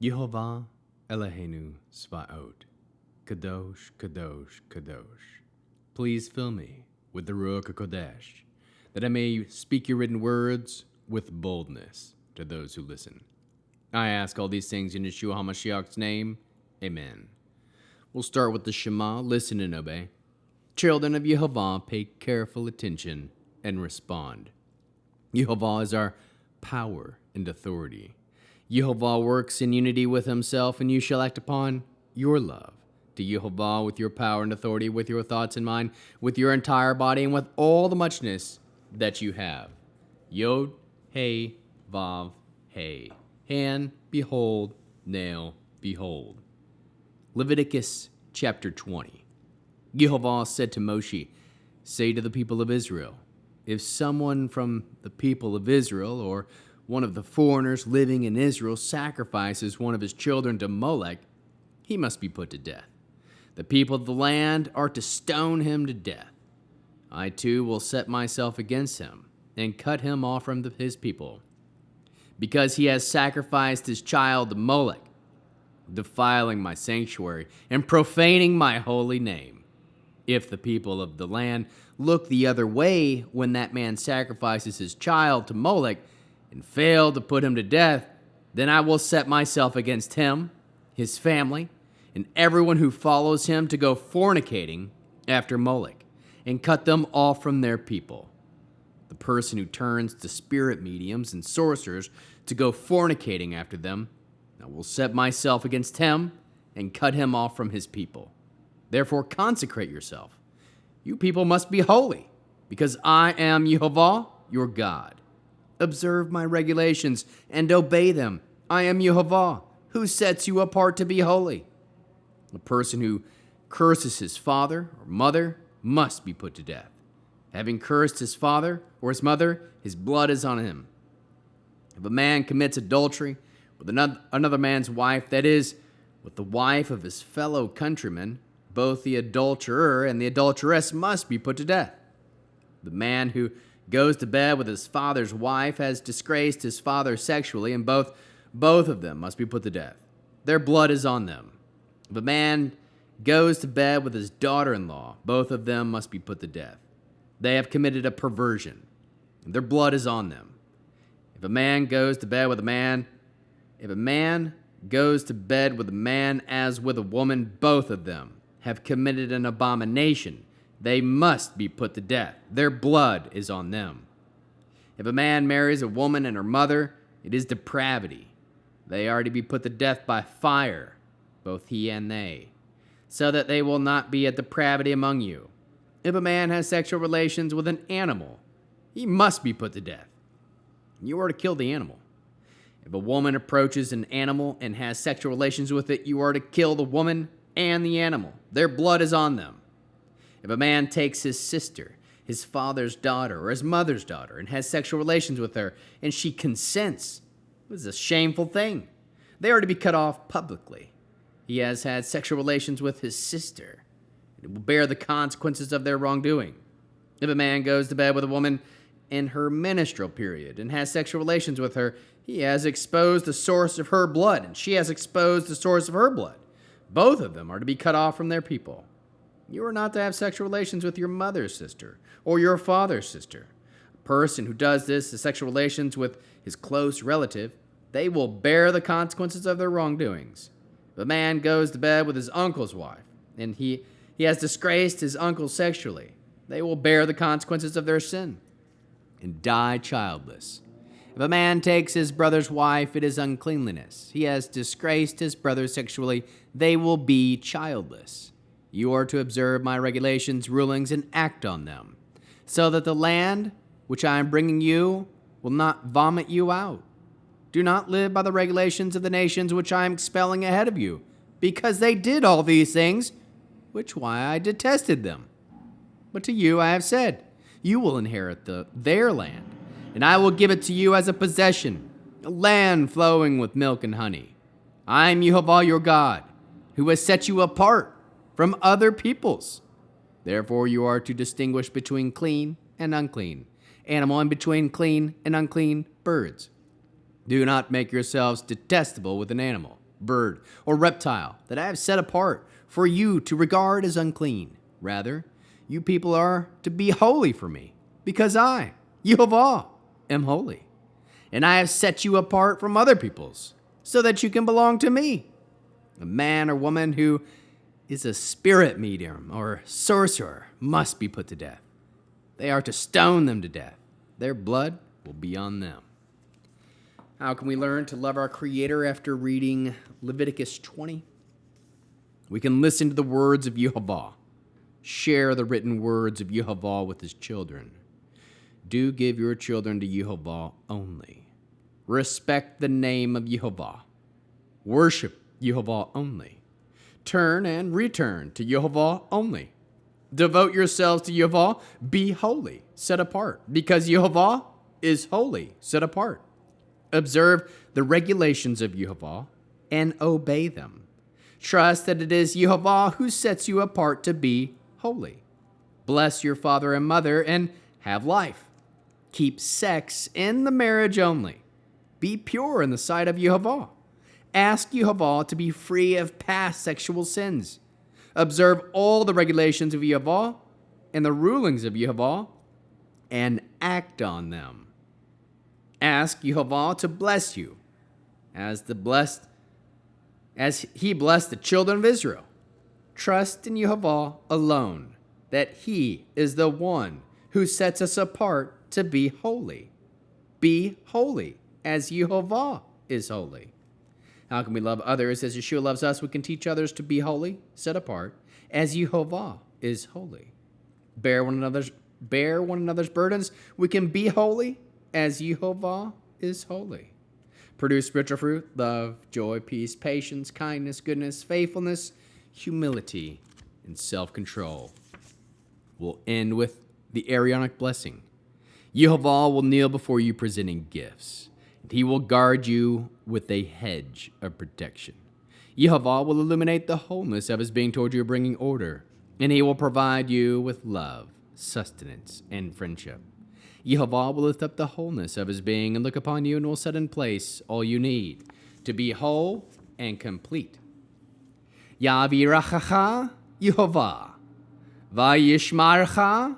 Yehovah Eloheinu Svaot, Kadosh, Kadosh, Kadosh. Please fill me with the Ruach HaKodesh, that I may speak your written words with boldness to those who listen. I ask all these things in Yeshua HaMashiach's name. Amen. We'll start with the Shema, listen and obey. Children of Yehovah, pay careful attention and respond. Yehovah is our power and authority. Yehovah works in unity with himself, and you shall act upon your love to Yehovah with your power and authority, with your thoughts in mind, with your entire body, and with all the muchness that you have. Yod, Hey, Vav, Hey. Hand, behold, nail, behold. Leviticus Chapter 20. Yehovah said to Moshe, say to the people of Israel, if someone from the people of Israel or one of the foreigners living in Israel sacrifices one of his children to Molech, he must be put to death. The people of the land are to stone him to death. I too will set myself against him and cut him off from his people, because he has sacrificed his child to Molech, defiling my sanctuary and profaning my holy name. If the people of the land look the other way when that man sacrifices his child to Molech and fail to put him to death, then I will set myself against him, his family, and everyone who follows him to go fornicating after Molech, and cut them off from their people. The person who turns to spirit mediums and sorcerers to go fornicating after them, I will set myself against him and cut him off from his people. Therefore consecrate yourself. You people must be holy, because I am Yehovah, your God. Observe my regulations and obey them. I am Yehovah, who sets you apart to be holy. A person who curses his father or mother must be put to death. Having cursed his father or his mother, his blood is on him. If a man commits adultery with another man's wife, that is, with the wife of his fellow countryman, both the adulterer and the adulteress must be put to death. The man who goes to bed with his father's wife has disgraced his father sexually, and both of them must be put to death. Their blood is on them. If a man goes to bed with his daughter-in-law, both of them must be put to death. They have committed a perversion, and their blood is on them. If a man goes to bed with a man as with a woman, both of them have committed an abomination. They must be put to death. Their blood is on them. If a man marries a woman and her mother, it is depravity. They are to be put to death by fire, both he and they, so that they will not be a depravity among you. If a man has sexual relations with an animal, he must be put to death. You are to kill the animal. If a woman approaches an animal and has sexual relations with it, you are to kill the woman and the animal. Their blood is on them. If a man takes his sister, his father's daughter, or his mother's daughter, and has sexual relations with her, and she consents, it is a shameful thing. They are to be cut off publicly. He has had sexual relations with his sister, and it will bear the consequences of their wrongdoing. If a man goes to bed with a woman in her menstrual period and has sexual relations with her, he has exposed the source of her blood, and she has exposed the source of her blood. Both of them are to be cut off from their people. You are not to have sexual relations with your mother's sister or your father's sister. A person who does this, the sexual relations with his close relative, they will bear the consequences of their wrongdoings. If a man goes to bed with his uncle's wife, and he has disgraced his uncle sexually, they will bear the consequences of their sin and die childless. If a man takes his brother's wife, it is uncleanliness. He has disgraced his brother sexually, they will be childless. You are to observe my regulations, rulings, and act on them, so that the land which I am bringing you will not vomit you out. Do not live by the regulations of the nations which I am expelling ahead of you, because they did all these things, which why I detested them. But to you I have said, you will inherit their land, and I will give it to you as a possession, a land flowing with milk and honey. I am Yehovah your God, who has set you apart from other peoples. Therefore you are to distinguish between clean and unclean, animal, and between clean and unclean birds. Do not make yourselves detestable with an animal. bird, or reptile that I have set apart for you to regard as unclean. Rather, you people are to be holy for me, because I, Yehova, am holy. And I have set you apart from other peoples, so that you can belong to me. A man or woman who is a spirit medium or sorcerer must be put to death. They are to stone them to death. Their blood will be on them. How can we learn to love our Creator after reading Leviticus 20? We can listen to the words of Yehova, share the written words of Yehova with his children. Do give your children to Yehova only. Respect the name of Yehova. Worship Yehova only. Turn and return to Yehova only. Devote yourselves to Yehova. Be holy, set apart, because Yehova is holy, set apart. Observe the regulations of Yehova and obey them. Trust that it is Yehova who sets you apart to be holy. Bless your father and mother and have life. Keep sex in the marriage only. Be pure in the sight of Yehova. Ask Yehova to be free of past sexual sins. Observe all the regulations of Yehova and the rulings of Yehova and act on them. Ask Yehova to bless you as he blessed the children of Israel. Trust in Yehova alone, that he is the one who sets us apart to be holy. Be holy as Yehova is holy. How can we love others as Yeshua loves us? We can teach others to be holy, set apart, as Yehova is holy. Bear one another's burdens. We can be holy as Yehova is holy. Produce spiritual fruit, love, joy, peace, patience, kindness, goodness, faithfulness, humility, and self-control. We'll end with the Aaronic blessing. Yehova will kneel before you presenting gifts. He will guard you with a hedge of protection. Yehova will illuminate the wholeness of his being toward you, bringing order, and he will provide you with love, sustenance, and friendship. Yehova will lift up the wholeness of his being and look upon you and will set in place all you need to be whole and complete. Ya'avirachacha Yehova, vayishmarcha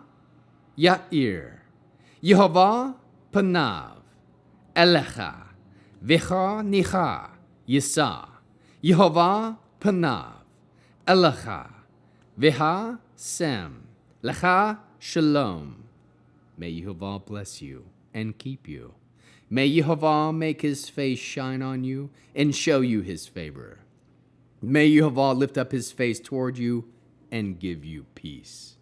Ya'ir, Yehova panav Elecha, Vicha Nicha, Yisa, Yehova Panav, Elecha, Viha Sem, Lecha Shalom. May Yehova bless you and keep you. May Yehova make his face shine on you and show you his favor. May Yehova lift up his face toward you and give you peace.